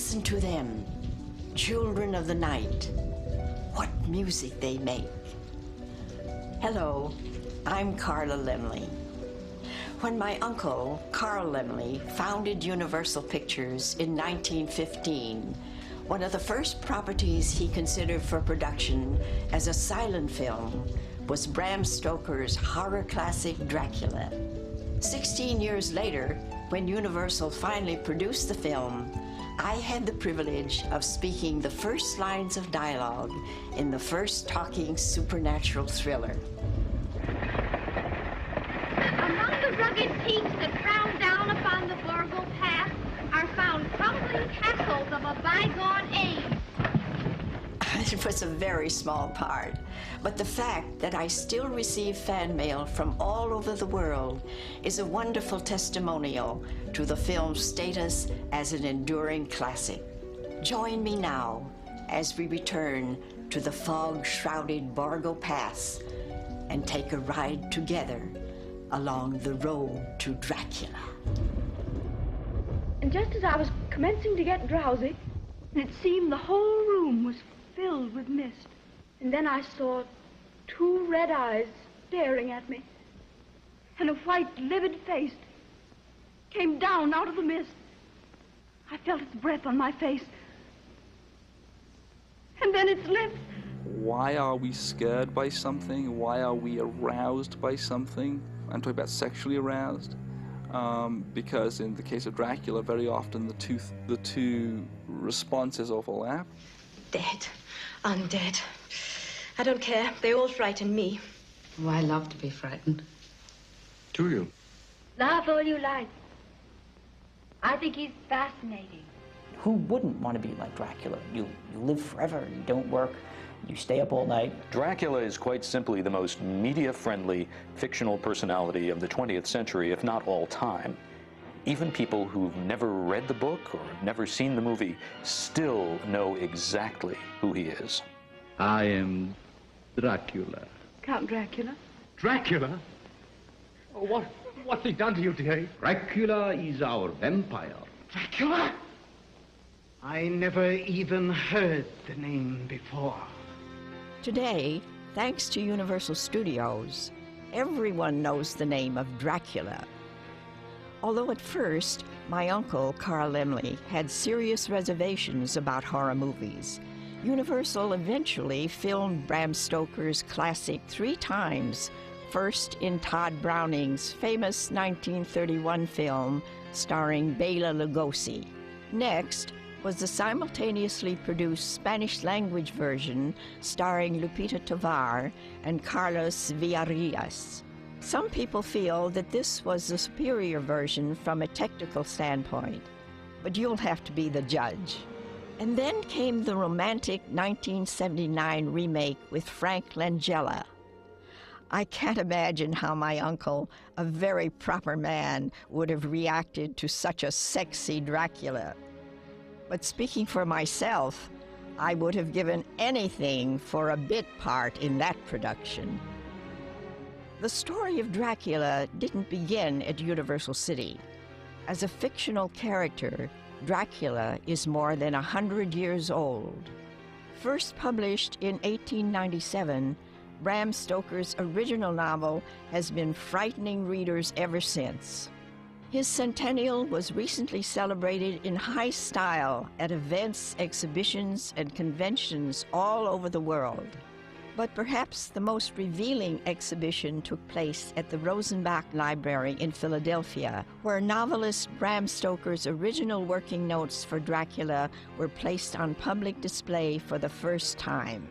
Listen to them, children of the night. What music they make. Hello, I'm Carla Laemmle. When my uncle, Carl Laemmle, founded Universal Pictures in 1915, one of the first properties he considered for production as a silent film was Bram Stoker's horror classic Dracula. 16 years later, when Universal finally produced the film, I had the privilege of speaking the first lines of dialogue in the first talking supernatural thriller. Among the rugged peaks that frown down upon the Borgo Pass are found crumbling castles of a bygone age. It was a very small part, but the fact that I still receive fan mail from all over the world is a wonderful testimonial to the film's status as an enduring classic. Join me now as we return to the fog-shrouded Borgo Pass and take a ride together along the road to Dracula. And just as I was commencing to get drowsy, it seemed the whole room was filled with mist. And then I saw two red eyes staring at me, and a white, livid face came down out of the mist. I felt its breath on my face, and then its lips. Why are we scared by something? Why are we aroused by something? I'm talking about sexually aroused, because in the case of Dracula, very often the two responses overlap. Dead. Undead. I don't care. They all frighten me. Oh, I love to be frightened. Do you? Laugh all you like. I think he's fascinating. Who wouldn't want to be like Dracula? You live forever, you don't work, you stay up all night. Dracula is quite simply the most media-friendly fictional personality of the 20th century, if not all time. Even people who've never read the book or have never seen the movie still know exactly who he is. I am Dracula. Count Dracula? Dracula? Oh, what's he done to you, dearie? Dracula is our vampire. Dracula? I never even heard the name before. Today, thanks to Universal Studios, everyone knows the name of Dracula. Although at first, my uncle, Carl Laemmle, had serious reservations about horror movies, Universal eventually filmed Bram Stoker's classic 3 times, first in Todd Browning's famous 1931 film starring Bela Lugosi. Next was the simultaneously produced Spanish-language version starring Lupita Tovar and Carlos Villarreal. Some people feel that this was the superior version from a technical standpoint, but you'll have to be the judge. And then came the romantic 1979 remake with Frank Langella. I can't imagine how my uncle, a very proper man, would have reacted to such a sexy Dracula. But speaking for myself, I would have given anything for a bit part in that production. The story of Dracula didn't begin at Universal City. As a fictional character, Dracula is more than 100 years old. First published in 1897, Bram Stoker's original novel has been frightening readers ever since. His centennial was recently celebrated in high style at events, exhibitions, and conventions all over the world. But perhaps the most revealing exhibition took place at the Rosenbach Library in Philadelphia, where novelist Bram Stoker's original working notes for Dracula were placed on public display for the first time.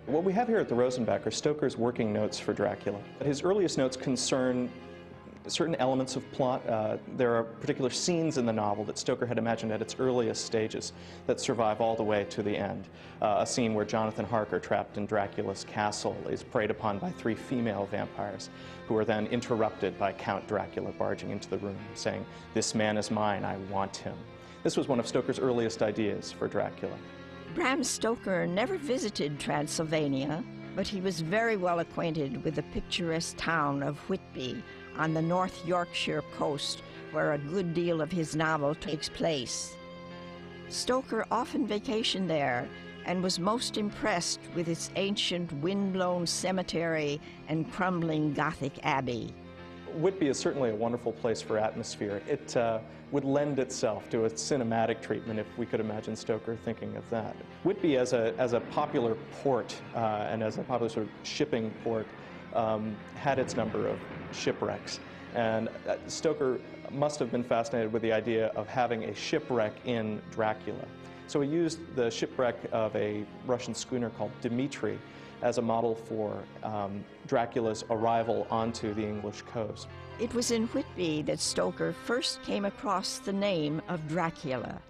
What we have here at the Rosenbach are Stoker's working notes for Dracula. His earliest notes concern certain elements of plot. There are particular scenes in the novel that Stoker had imagined at its earliest stages that survive all the way to the end. A scene where Jonathan Harker, trapped in Dracula's castle, is preyed upon by 3 female vampires who are then interrupted by Count Dracula barging into the room saying, "This man is mine, I want him." This was one of Stoker's earliest ideas for Dracula. Bram Stoker never visited Transylvania, but he was very well acquainted with the picturesque town of Whitby on the North Yorkshire coast, where a good deal of his novel takes place. Stoker often vacationed there and was most impressed with its ancient wind-blown cemetery and crumbling Gothic abbey. Whitby is certainly a wonderful place for atmosphere. It would lend itself to a cinematic treatment if we could imagine Stoker thinking of that. Whitby as a popular port and as a popular sort of shipping port had its number of shipwrecks. And Stoker must have been fascinated with the idea of having a shipwreck in Dracula. So he used the shipwreck of a Russian schooner called Dmitri as a model for Dracula's arrival onto the English coast. It was in Whitby that Stoker first came across the name of Dracula.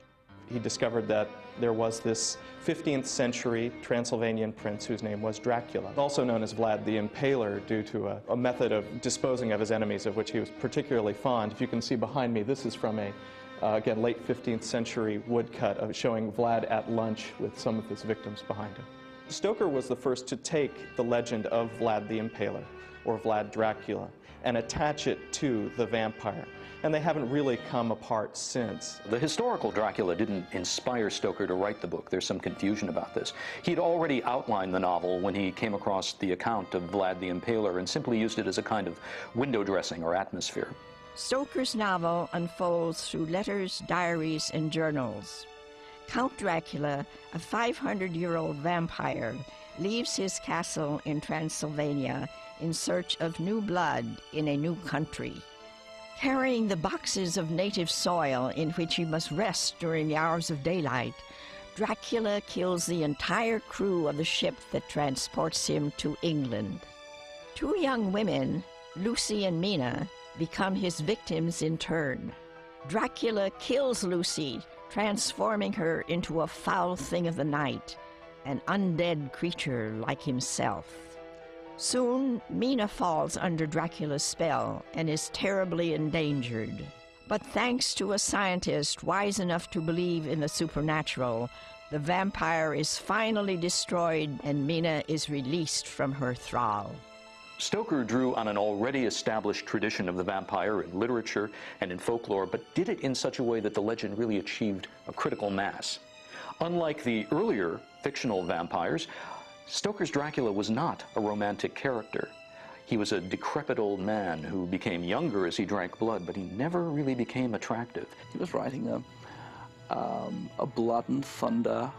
He discovered that there was this 15th century Transylvanian prince whose name was Dracula, also known as Vlad the Impaler due to a method of disposing of his enemies of which he was particularly fond. If you can see behind me, this is from a again, late 15th century woodcut showing Vlad at lunch with some of his victims behind him. Stoker was the first to take the legend of Vlad the Impaler, or Vlad Dracula, and attach it to the vampire. And they haven't really come apart since. The historical Dracula didn't inspire Stoker to write the book. There's some confusion about this. He'd already outlined the novel when he came across the account of Vlad the Impaler and simply used it as a kind of window dressing or atmosphere. Stoker's novel unfolds through letters, diaries, and journals. Count Dracula, a 500-year-old vampire, leaves his castle in Transylvania in search of new blood in a new country. Carrying the boxes of native soil in which he must rest during the hours of daylight, Dracula kills the entire crew of the ship that transports him to England. Two young women, Lucy and Mina, become his victims in turn. Dracula kills Lucy, transforming her into a foul thing of the night, an undead creature like himself. Soon, Mina falls under Dracula's spell and is terribly endangered. But thanks to a scientist wise enough to believe in the supernatural, the vampire is finally destroyed and Mina is released from her thrall. Stoker drew on an already established tradition of the vampire in literature and in folklore, but did it in such a way that the legend really achieved a critical mass. Unlike the earlier fictional vampires, Stoker's Dracula was not a romantic character. He was a decrepit old man who became younger as he drank blood, but he never really became attractive. He was writing a blood and thunder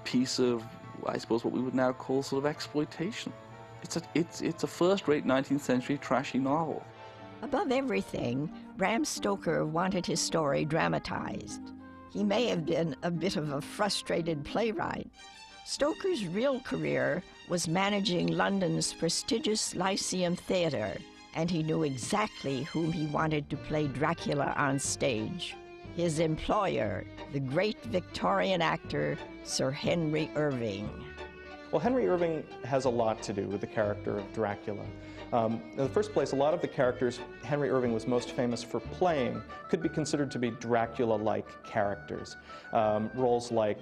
piece of, I suppose, what we would now call sort of exploitation. It's a first-rate 19th century trashy novel. Above everything, Bram Stoker wanted his story dramatized. He may have been a bit of a frustrated playwright. Stoker's real career was managing London's prestigious Lyceum Theatre, and he knew exactly whom he wanted to play Dracula on stage. His employer, the great Victorian actor, Sir Henry Irving. Well, Henry Irving has a lot to do with the character of Dracula. In the first place, a lot of the characters Henry Irving was most famous for playing could be considered to be Dracula-like characters. Roles like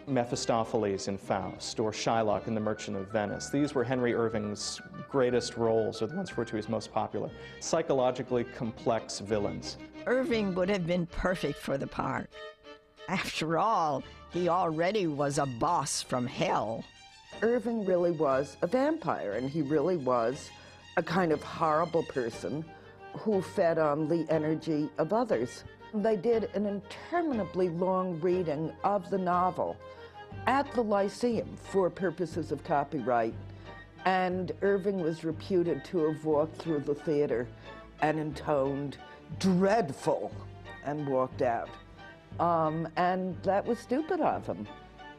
Mephistopheles in Faust or Shylock in The Merchant of Venice. These were Henry Irving's greatest roles, or the ones for which he was most popular. Psychologically complex villains. Irving would have been perfect for the part. After all, he already was a boss from hell. Irving really was a vampire, and he really was a kind of horrible person who fed on the energy of others. They did an interminably long reading of the novel at the Lyceum for purposes of copyright, and Irving was reputed to have walked through the theater and intoned "dreadful" and walked out. And that was stupid of him.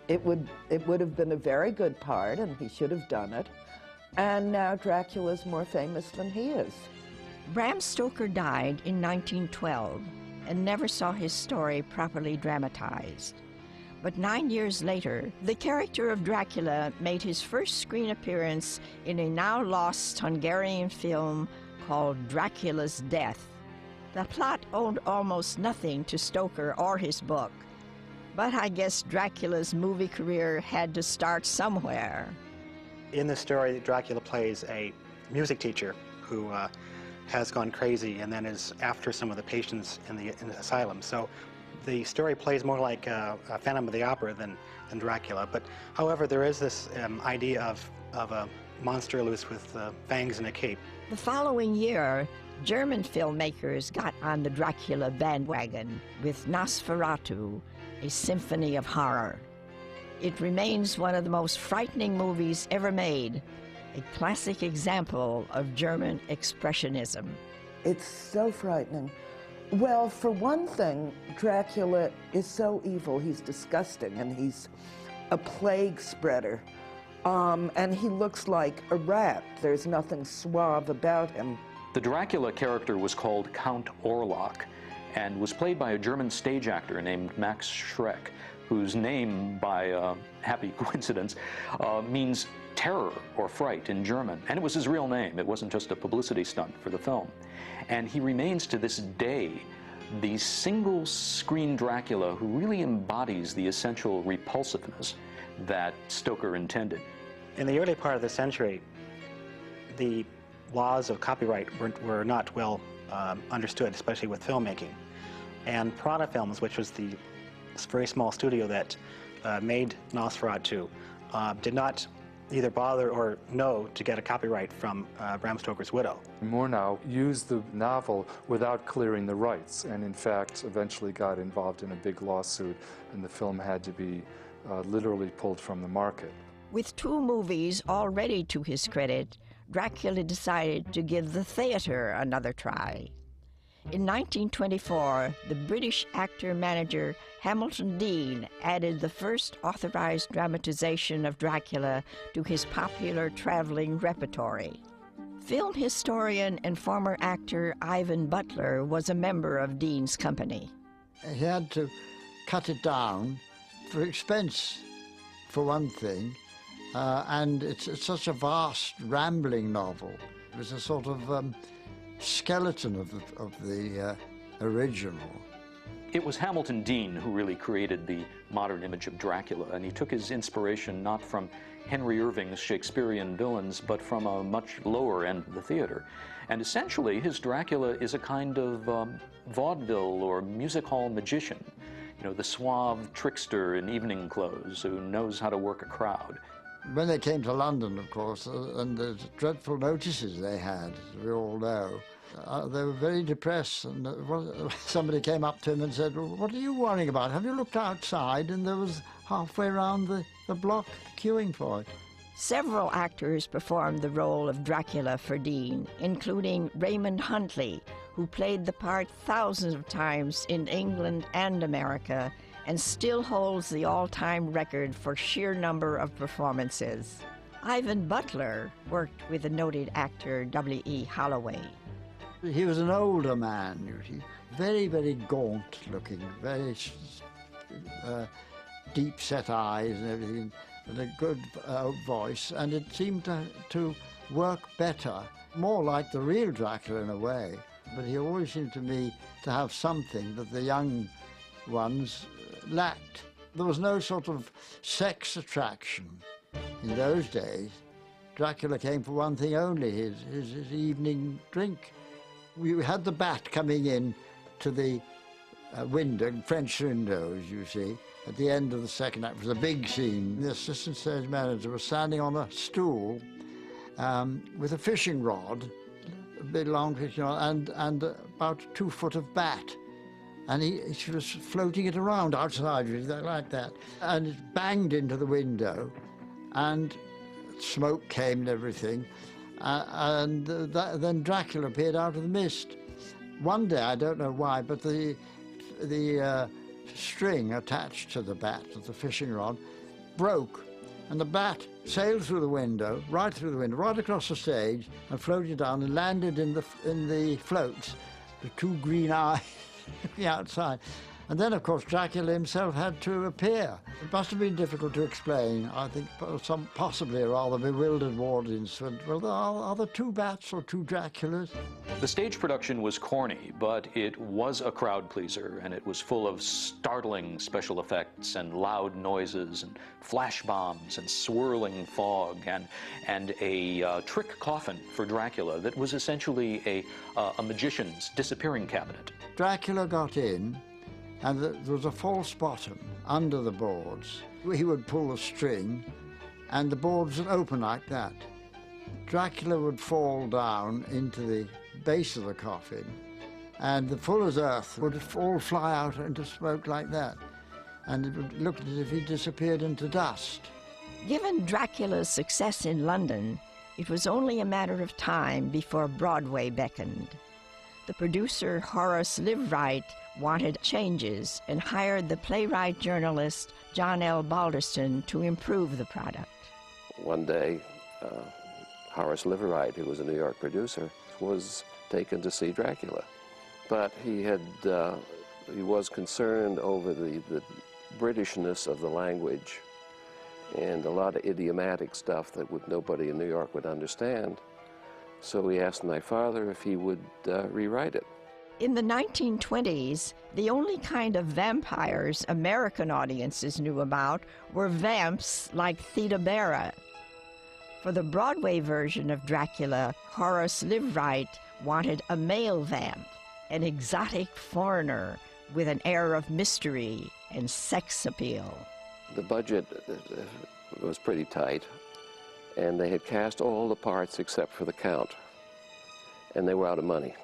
It would have been a very good part, and he should have done it. And now Dracula's more famous than he is. Bram Stoker died in 1912 and never saw his story properly dramatized. But 9 years later, the character of Dracula made his first screen appearance in a now-lost Hungarian film called Dracula's Death. The plot owed almost nothing to Stoker or his book, but I guess Dracula's movie career had to start somewhere. In the story, Dracula plays a music teacher who has gone crazy and then is after some of the patients in the asylum. So The story plays more like a Phantom of the Opera than Dracula, but however, there is this idea of a monster loose with fangs and a cape. The following year, German filmmakers got on the Dracula bandwagon with Nosferatu, a symphony of horror. It remains one of the most frightening movies ever made, a classic example of German expressionism. It's so frightening. Well, for one thing, Dracula is so evil, he's disgusting, and he's a plague spreader. And he looks like a rat. There's nothing suave about him. The Dracula character was called Count Orlok and was played by a German stage actor named Max Schreck, whose name, by happy coincidence, means terror or fright in German. And it was his real name. It wasn't just a publicity stunt for the film. And he remains to this day the single-screen Dracula who really embodies the essential repulsiveness that Stoker intended. In the early part of the century, the laws of copyright were not well understood, especially with filmmaking. And Prada Films, which was the very small studio that made Nosferatu, did not either bother or know to get a copyright from Bram Stoker's widow. Murnau used the novel without clearing the rights, and in fact eventually got involved in a big lawsuit, and the film had to be literally pulled from the market. With 2 movies already to his credit, Dracula decided to give the theater another try. In 1924, the British actor-manager Hamilton Deane added the first authorized dramatization of Dracula to his popular traveling repertory. Film historian and former actor Ivan Butler was a member of Deane's company. He had to cut it down for expense, for one thing, and it's such a vast, rambling novel. It was a sort of skeleton of the original. It was Hamilton Deane who really created the modern image of Dracula, and he took his inspiration not from Henry Irving's Shakespearean villains, but from a much lower end of the theater. And essentially, his Dracula is a kind of vaudeville or music hall magician. You know, the suave trickster in evening clothes who knows how to work a crowd. When they came to London, of course, and the dreadful notices they had, as we all know, they were very depressed, and somebody came up to him and said, well, what are you worrying about? Have you looked outside? And there was halfway around the block queuing for it. Several actors performed the role of Dracula for Deane, including Raymond Huntley, who played the part thousands of times in England and America, and still holds the all-time record for sheer number of performances. Ivan Butler worked with the noted actor W.E. Holloway. He was an older man, you see, very, very gaunt looking, very deep-set eyes and everything, and a good voice, and it seemed to work better, more like the real Dracula in a way, but he always seemed to me to have something that the young ones lacked. There was no sort of sex attraction in those days. Dracula came for one thing only, his evening drink. We had the bat coming in to the window, French windows, you see, at the end of the second act. It was a big scene. The assistant stage manager was standing on a stool with a fishing rod, a big long fishing rod, and about 2 foot of bat. And he was floating it around outside, like that. And it banged into the window, and smoke came and everything. Then Dracula appeared out of the mist. One day, I don't know why, but the string attached to the bat, of the fishing rod, broke, and the bat sailed through the window, right across the stage, and floated down and landed in the floats, the 2 green eyes looking outside. And then, of course, Dracula himself had to appear. It must have been difficult to explain. I think possibly a rather bewildered audience went, well, are there 2 bats or 2 Draculas? The stage production was corny, but it was a crowd pleaser, and it was full of startling special effects and loud noises and flash bombs and swirling fog and a trick coffin for Dracula that was essentially a magician's disappearing cabinet. Dracula got in, and there was a false bottom under the boards. He would pull the string, and the boards would open like that. Dracula would fall down into the base of the coffin, and the fuller's earth would all fly out into smoke like that, and it would look as if he disappeared into dust. Given Dracula's success in London, it was only a matter of time before Broadway beckoned. The producer, Horace Liveright, wanted changes and hired the playwright-journalist John L. Balderston to improve the product. One day, Horace Liveright, who was a New York producer, was taken to see Dracula. But he was concerned over the Britishness of the language and a lot of idiomatic stuff that nobody in New York would understand. So he asked my father if he would rewrite it. In the 1920s, the only kind of vampires American audiences knew about were vamps like Theda Bara. For the Broadway version of Dracula, Horace Liveright wanted a male vamp, an exotic foreigner with an air of mystery and sex appeal. The budget was pretty tight, and they had cast all the parts except for the Count, and they were out of money.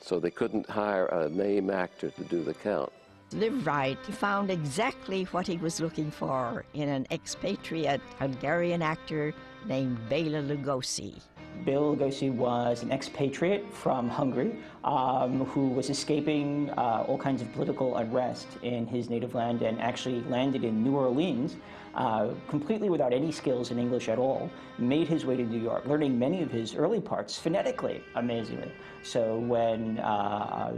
So they couldn't hire a name actor to do the Count. Liveright found exactly what he was looking for in an expatriate Hungarian actor named Bela Lugosi. Bela Lugosi was an expatriate from Hungary who was escaping all kinds of political unrest in his native land and actually landed in New Orleans completely without any skills in English at all, made his way to New York, learning many of his early parts phonetically, amazingly. So when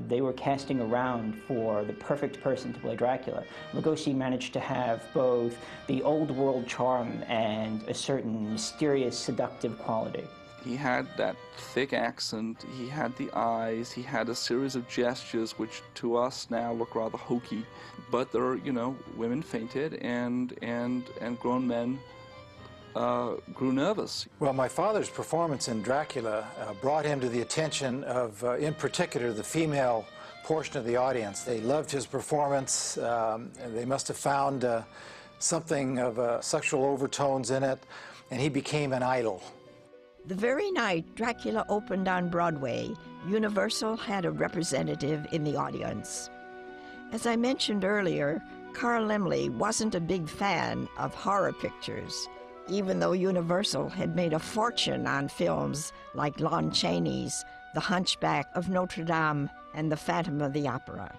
they were casting around for the perfect person to play Dracula, Lugosi managed to have both the old world charm and a certain mysterious, seductive quality. He had that thick accent, he had the eyes, he had a series of gestures which to us now look rather hokey. But there are, women fainted and grown men grew nervous. Well, my father's performance in Dracula brought him to the attention of, in particular, the female portion of the audience. They loved his performance. They must have found something of sexual overtones in it, and he became an idol. The very night Dracula opened on Broadway, Universal had a representative in the audience. As I mentioned earlier, Carl Laemmle wasn't a big fan of horror pictures, even though Universal had made a fortune on films like Lon Chaney's The Hunchback of Notre Dame and The Phantom of the Opera.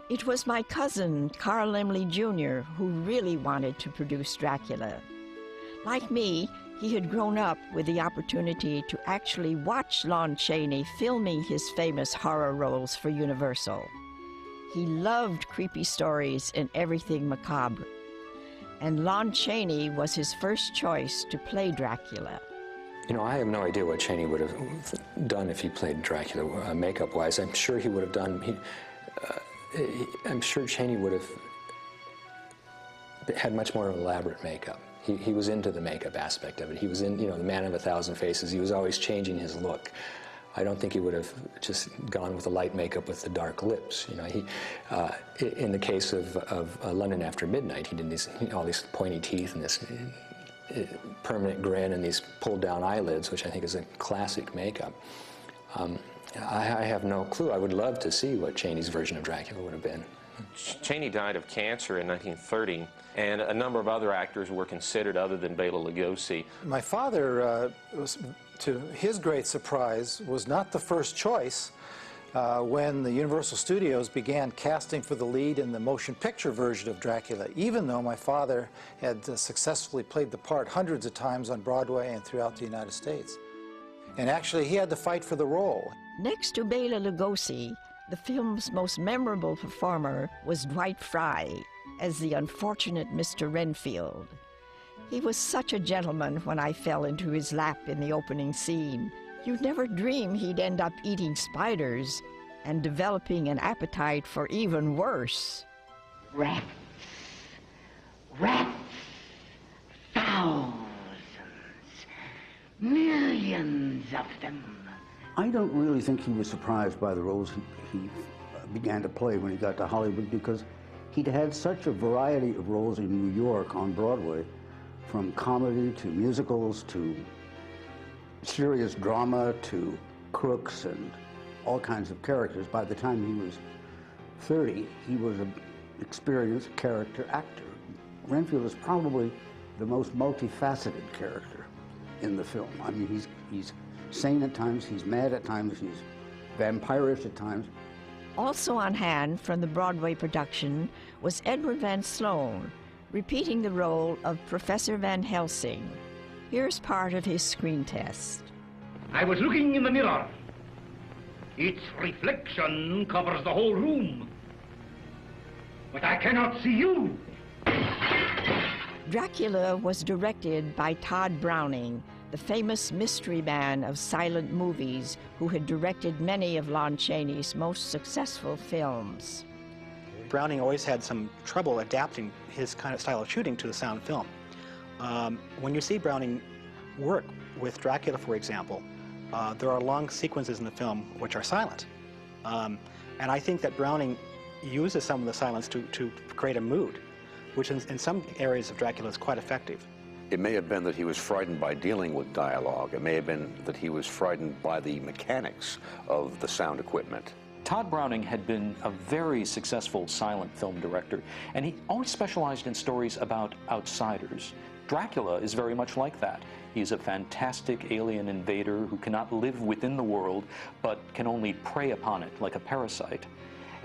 It was my cousin, Carl Laemmle Jr., who really wanted to produce Dracula. Like me, he had grown up with the opportunity to actually watch Lon Chaney filming his famous horror roles for Universal. He loved creepy stories and everything macabre. And Lon Chaney was his first choice to play Dracula. I have no idea what Chaney would have done if he played Dracula makeup-wise. I'm sure he would have done, I'm sure Chaney would have had much more elaborate makeup. He was into the makeup aspect of it. He was in, the man of 1,000 faces. He was always changing his look. I don't think he would have just gone with the light makeup with the dark lips. In the case of London After Midnight, he did all these pointy teeth and this permanent grin and these pulled down eyelids, which I think is a classic makeup. I have no clue. I would love to see what Chaney's version of Dracula would have been. Chaney died of cancer in 1930, and a number of other actors were considered other than Bela Lugosi. My father, to his great surprise, was not the first choice when the Universal Studios began casting for the lead in the motion picture version of Dracula, even though my father had successfully played the part hundreds of times on Broadway and throughout the United States. And actually, he had to fight for the role. Next to Bela Lugosi, the film's most memorable performer was Dwight Fry as the unfortunate Mr. Renfield. He was such a gentleman when I fell into his lap in the opening scene. You'd never dream he'd end up eating spiders and developing an appetite for even worse. Rats. Rats. Thousands. Millions of them. I don't really think he was surprised by the roles he began to play when he got to Hollywood, because he'd had such a variety of roles in New York on Broadway, from comedy to musicals to serious drama to crooks and all kinds of characters. By the time he was 30, he was an experienced character actor. Renfield is probably the most multifaceted character in the film. I mean, he's sane at times, he's mad at times, he's vampirish at times. Also on hand from the Broadway production was Edward Van Sloan, repeating the role of Professor Van Helsing. Here's part of his screen test. I was looking in the mirror. Its reflection covers the whole room. But I cannot see you. Dracula was directed by Todd Browning, the famous mystery man of silent movies who had directed many of Lon Chaney's most successful films. Browning always had some trouble adapting his kind of style of shooting to the sound film. When you see Browning work with Dracula, for example, there are long sequences in the film which are silent. And I think that Browning uses some of the silence to create a mood, which in some areas of Dracula is quite effective. It may have been that he was frightened by dealing with dialogue. It may have been that he was frightened by the mechanics of the sound equipment. Todd Browning had been a very successful silent film director, and he always specialized in stories about outsiders. Dracula is very much like that. He's a fantastic alien invader who cannot live within the world, but can only prey upon it like a parasite.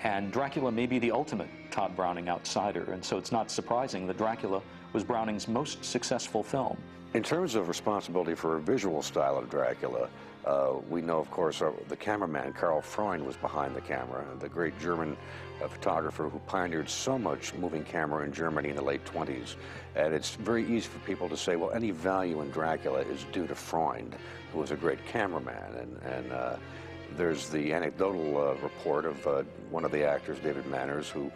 And Dracula may be the ultimate Todd Browning outsider, and so it's not surprising that Dracula was Browning's most successful film. In terms of responsibility for a visual style of Dracula, we know, of course, the cameraman, Karl Freund, was behind the camera, the great German photographer who pioneered so much moving camera in Germany in the late 20s. And it's very easy for people to say, well, any value in Dracula is due to Freund, who was a great cameraman. And there's the anecdotal report of one of the actors, David Manners, who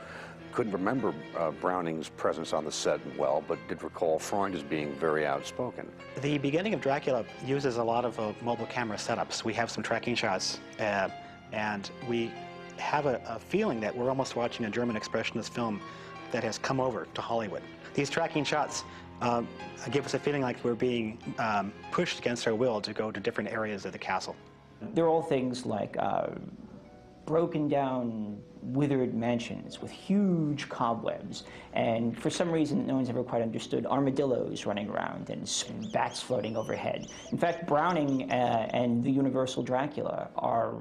couldn't remember Browning's presence on the set well, but did recall Freund as being very outspoken. The beginning of Dracula uses a lot of mobile camera setups. We have some tracking shots, and we have a feeling that we're almost watching a German expressionist film that has come over to Hollywood. These tracking shots give us a feeling like we're being pushed against our will to go to different areas of the castle. They're all things like broken down, withered mansions with huge cobwebs, and for some reason no one's ever quite understood, armadillos running around and bats floating overhead. In fact, Browning and the Universal Dracula are,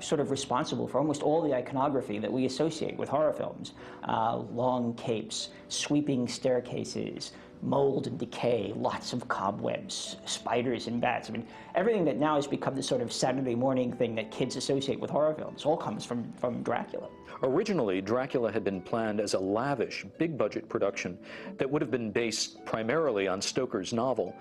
sort of responsible for almost all the iconography that we associate with horror films. Long capes, sweeping staircases, mold and decay, lots of cobwebs, spiders and bats. I mean, everything that now has become this sort of Saturday morning thing that kids associate with horror films all comes from Dracula. Originally, Dracula had been planned as a lavish, big-budget production that would have been based primarily on Stoker's novel,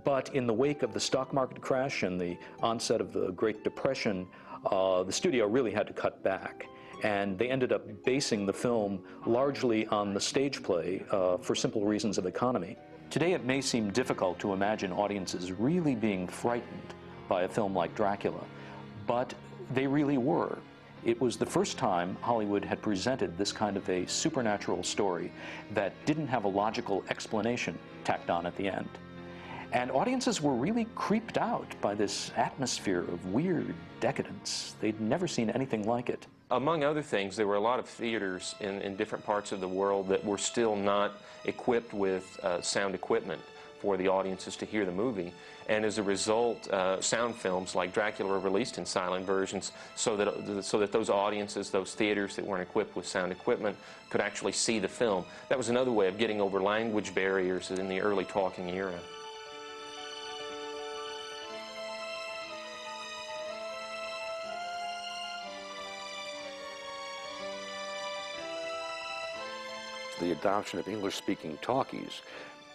but in the wake of the stock market crash and the onset of the Great Depression, the studio really had to cut back. And they ended up basing the film largely on the stage play for simple reasons of economy. Today it may seem difficult to imagine audiences really being frightened by a film like Dracula, but they really were. It was the first time Hollywood had presented this kind of a supernatural story that didn't have a logical explanation tacked on at the end. And audiences were really creeped out by this atmosphere of weird decadence. They'd never seen anything like it. Among other things, there were a lot of theaters in different parts of the world that were still not equipped with sound equipment for the audiences to hear the movie. And as a result, sound films like Dracula were released in silent versions so that those audiences, those theaters that weren't equipped with sound equipment, could actually see the film. That was another way of getting over language barriers in the early talking era. The adoption of English-speaking talkies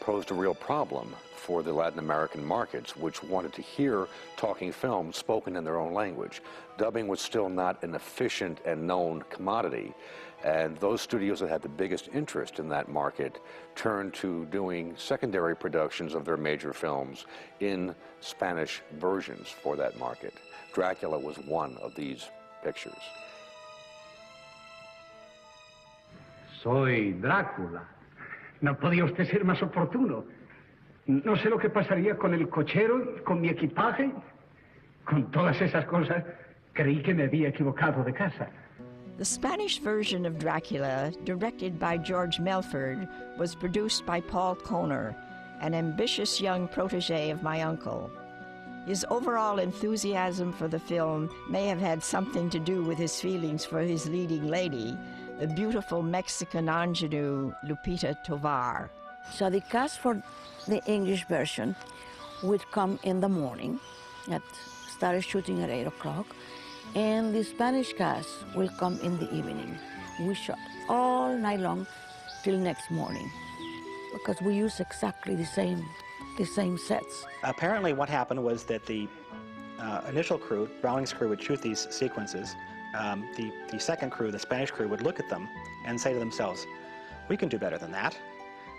posed a real problem for the Latin American markets, which wanted to hear talking films spoken in their own language. Dubbing was still not an efficient and known commodity, and those studios that had the biggest interest in that market turned to doing secondary productions of their major films in Spanish versions for that market. Dracula was one of these pictures. Soy Drácula. No podía usted ser más oportuno. No sé lo que pasaría con el cochero, con mi equipaje. Con todas esas cosas, creí que me había equivocado de casa. The Spanish version of Dracula, directed by George Melford, was produced by Paul Kohner, an ambitious young protege of my uncle. His overall enthusiasm for the film may have had something to do with his feelings for his leading lady, the beautiful Mexican ingenue Lupita Tovar. So the cast for the English version would come in the morning, started shooting at 8 o'clock, and the Spanish cast will come in the evening. We shot all night long till next morning because we use exactly the same sets. Apparently what happened was that the initial crew, Browning's crew, would shoot these sequences. The second crew, the Spanish crew, would look at them and say to themselves, we can do better than that.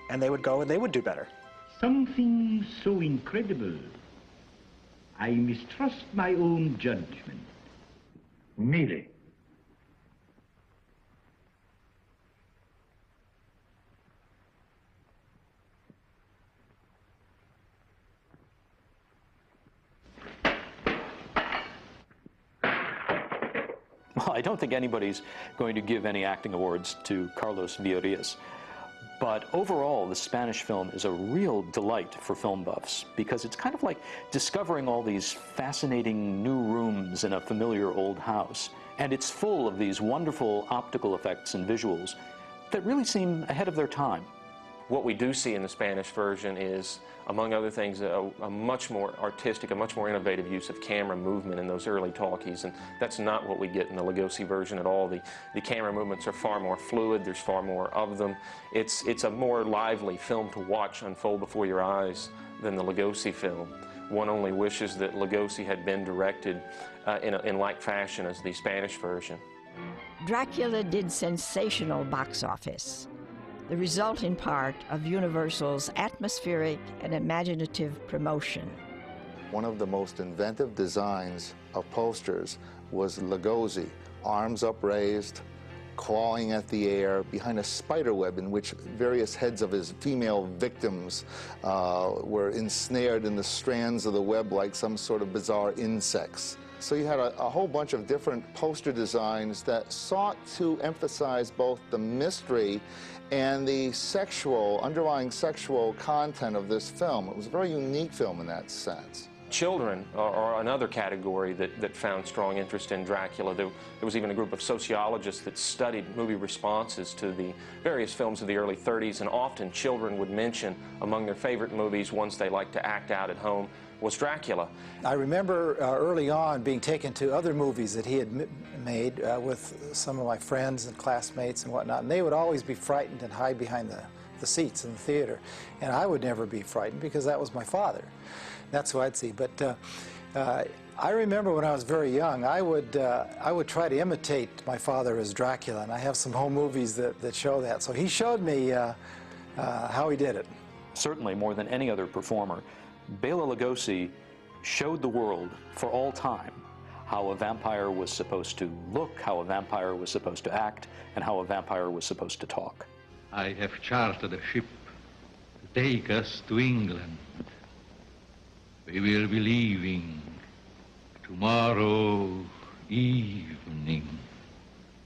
And they would go and they would do better. Something so incredible. I mistrust my own judgment. Mire. Well, I don't think anybody's going to give any acting awards to Carlos Villarreal. But overall, the Spanish film is a real delight for film buffs because it's kind of like discovering all these fascinating new rooms in a familiar old house. And it's full of these wonderful optical effects and visuals that really seem ahead of their time. What we do see in the Spanish version is, among other things, a much more artistic, a much more innovative use of camera movement in those early talkies, and that's not what we get in the Lugosi version at all. The camera movements are far more fluid, there's far more of them. It's a more lively film to watch unfold before your eyes than the Lugosi film. One only wishes that Lugosi had been directed in like fashion as the Spanish version. Dracula did sensational box office, the result in part of Universal's atmospheric and imaginative promotion. One of the most inventive designs of posters was Lugosi, arms upraised, clawing at the air behind a spider web in which various heads of his female victims were ensnared in the strands of the web like some sort of bizarre insects. So you had a whole bunch of different poster designs that sought to emphasize both the mystery and the underlying sexual content of this film. It was a very unique film in that sense. Children are another category that found strong interest in Dracula. There was even a group of sociologists that studied movie responses to the various films of the early 30s, and often children would mention among their favorite movies, ones they liked to act out at home, was Dracula. I remember early on being taken to other movies that he had made with some of my friends and classmates and whatnot, and they would always be frightened and hide behind the seats in the theater. And I would never be frightened because that was my father. That's who I'd see. But I remember when I was very young, I would try to imitate my father as Dracula, and I have some home movies that show that. So he showed me how he did it. Certainly, more than any other performer, Bela Lugosi showed the world for all time how a vampire was supposed to look, how a vampire was supposed to act, and how a vampire was supposed to talk. I have chartered a ship to take us to England. We will be leaving tomorrow evening.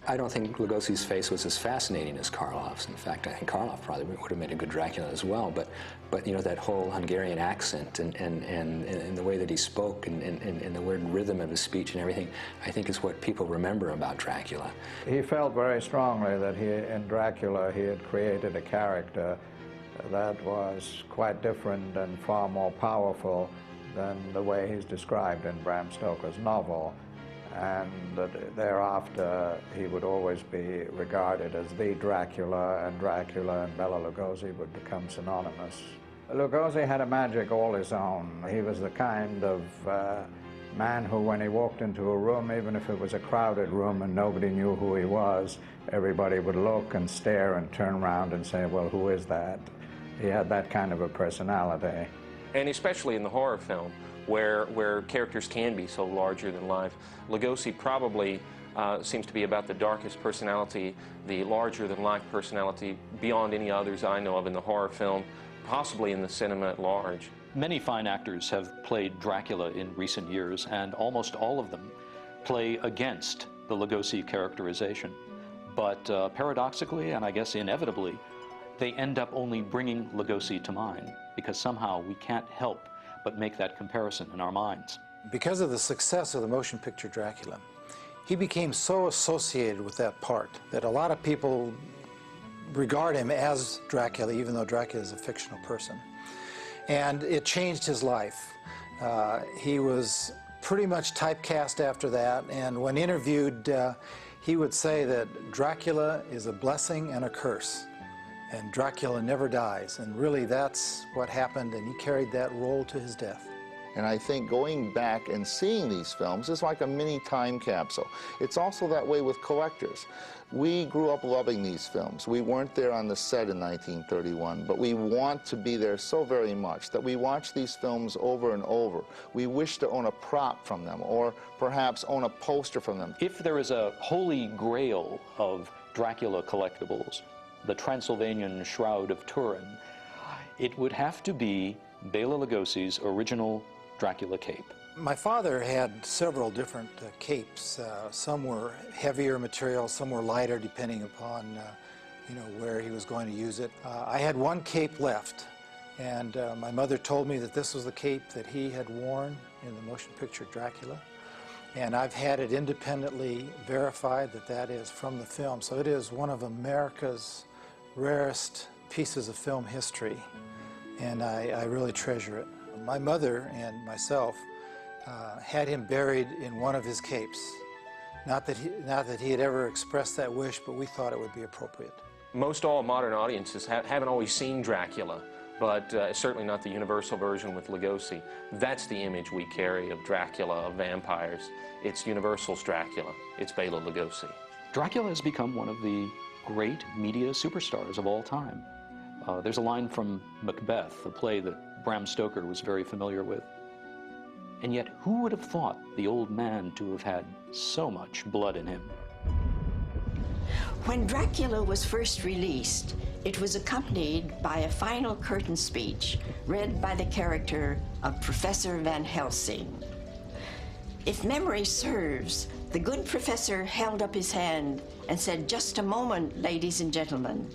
I don't think Lugosi's face was as fascinating as Karloff's. In fact, I think Karloff probably would have made a good Dracula as well. But you know, that whole Hungarian accent and the way that he spoke and the weird rhythm of his speech and everything, I think is what people remember about Dracula. He felt very strongly that in Dracula he had created a character that was quite different and far more powerful than the way he's described in Bram Stoker's novel. And thereafter, he would always be regarded as the Dracula, and Dracula and Bela Lugosi would become synonymous. Lugosi had a magic all his own. He was the kind of man who, when he walked into a room, even if it was a crowded room and nobody knew who he was, everybody would look and stare and turn around and say, well, who is that? He had that kind of a personality. And especially in the horror film, where characters can be so larger than life, Lugosi probably seems to be about the darkest personality, the larger-than-life personality beyond any others I know of in the horror film, possibly in the cinema at large. Many fine actors have played Dracula in recent years, and almost all of them play against the Lugosi characterization. But paradoxically, and I guess inevitably, they end up only bringing Lugosi to mind, because somehow we can't help but make that comparison in our minds. Because of the success of the motion picture Dracula, he became so associated with that part that a lot of people regard him as Dracula, even though Dracula is a fictional person. And it changed his life. He was pretty much typecast after that, and when interviewed, he would say that Dracula is a blessing and a curse, and Dracula never dies. And really, that's what happened, and he carried that role to his death. And I think going back and seeing these films is like a mini time capsule. It's also that way with collectors. We grew up loving these films. We weren't there on the set in 1931, but we want to be there so very much that we watch these films over and over. We wish to own a prop from them, or perhaps own a poster from them. If there is a holy grail of Dracula collectibles, the Transylvanian Shroud of Turin, it would have to be Bela Lugosi's original Dracula cape. My father had several different capes. Some were heavier material, some were lighter, depending upon where he was going to use it. I had one cape left, and my mother told me that this was the cape that he had worn in the motion picture Dracula. And I've had it independently verified that that is from the film. So it is one of America's rarest pieces of film history, and I really treasure it. My mother and myself had him buried in one of his capes. Not that he had ever expressed that wish, but we thought it would be appropriate. Most all modern audiences haven't always seen Dracula, but certainly not the Universal version with Lugosi. That's the image we carry of Dracula, of vampires. It's Universal's Dracula. It's Bela Lugosi. Dracula has become one of the great media superstars of all time. There's a line from Macbeth, a play that Bram Stoker was very familiar with. And yet, who would have thought the old man to have had so much blood in him? When Dracula was first released, it was accompanied by a final curtain speech read by the character of Professor Van Helsing. If memory serves, the good professor held up his hand and said, "Just a moment, ladies and gentlemen,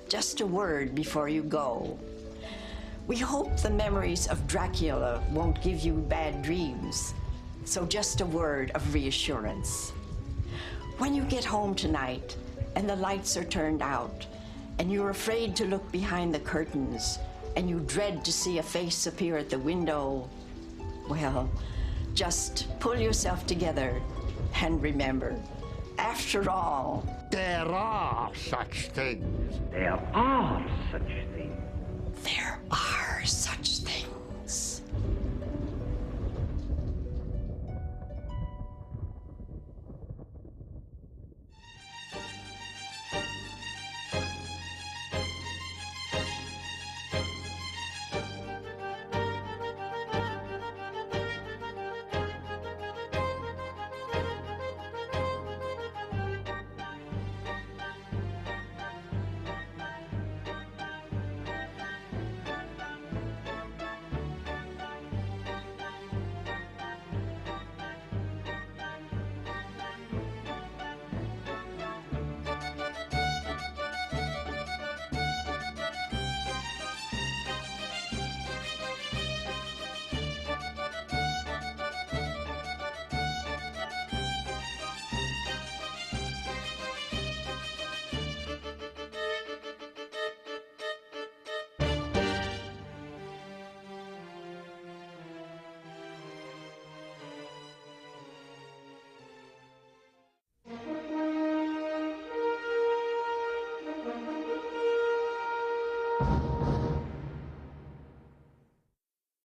just a word before you go. We hope the memories of Dracula won't give you bad dreams, so just a word of reassurance. When you get home tonight and the lights are turned out and you're afraid to look behind the curtains and you dread to see a face appear at the window, well, just pull yourself together and remember, after all, there are such things. There are such things.